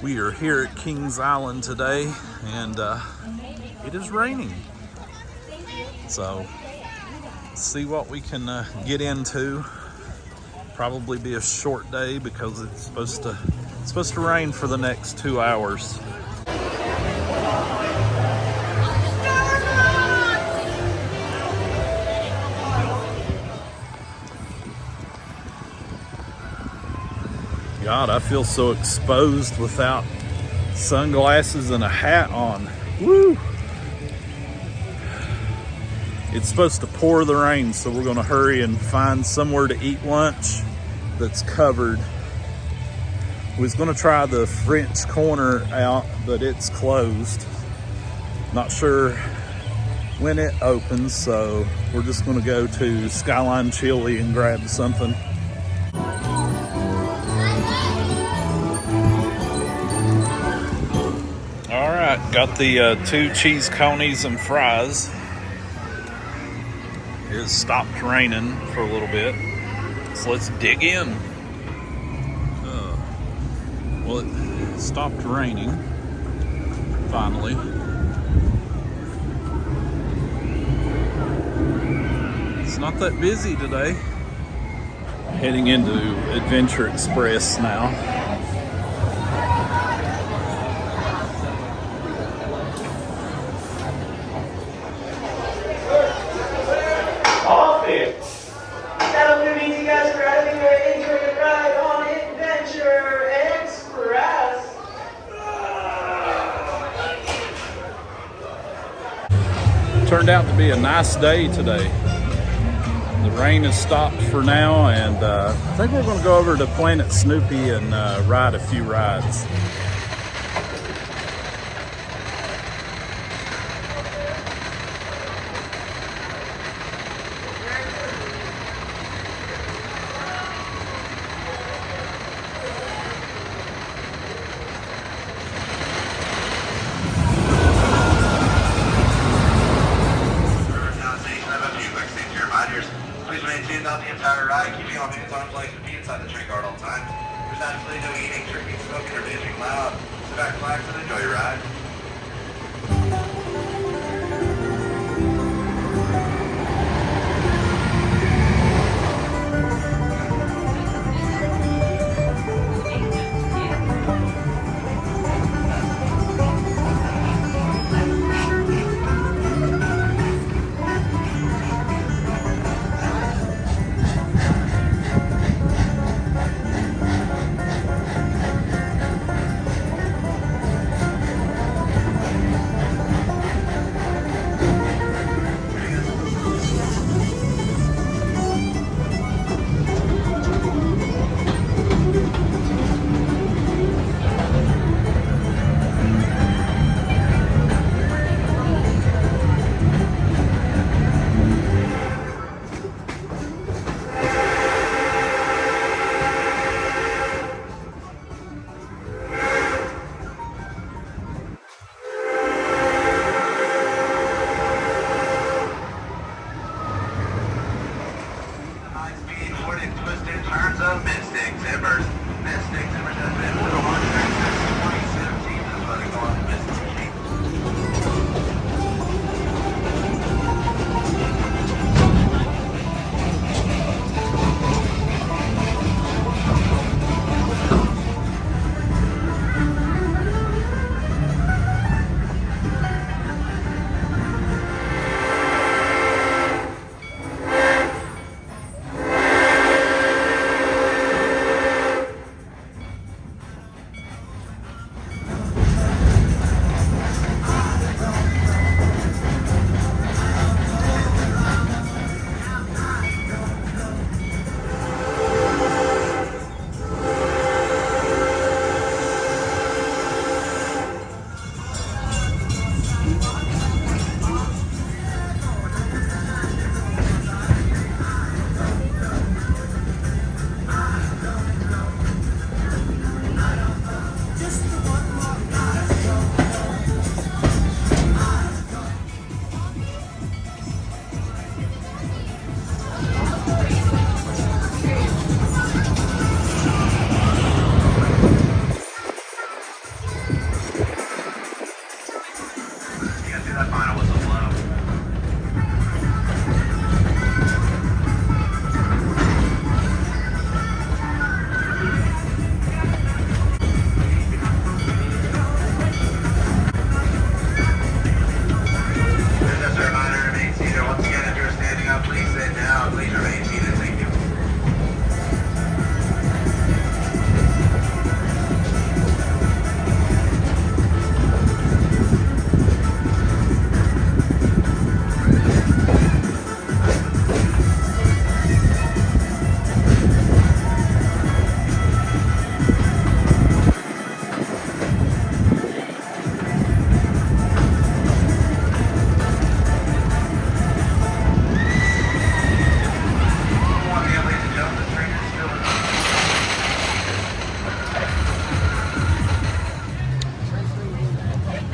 We are here at Kings Island today, and it is raining. So, let's see what we can get into. Probably be a short day because it's supposed to rain for the next 2 hours. God, I feel so exposed without sunglasses and a hat on. Woo! It's supposed to pour the rain, so we're gonna hurry and find somewhere to eat lunch that's covered. We was gonna try the French Corner out, but it's closed. Not sure when it opens, so we're just gonna go to Skyline Chili and grab something. All right, got the 2 cheese conies and fries. It stopped raining for a little bit, so let's dig in. Well, it stopped raining, finally. It's not that busy today. Heading into Adventure Express now. Turned out to be a nice day today. The rain has stopped for now, and I think we're going to go over to Planet Snoopy and ride a few rides. Please maintain down the entire ride, keeping all hands on like to be inside the train guard all the time. There's absolutely no eating, drinking, smoking, or being loud. Sit back, relax, and enjoy your ride.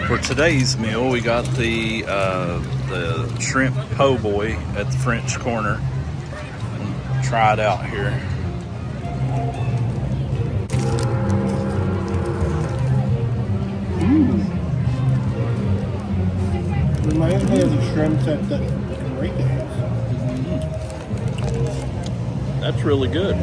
For today's meal, we got the shrimp po' boy at the French Corner. Try it out here. Reminds me of the shrimps at the Rica's. That's really good.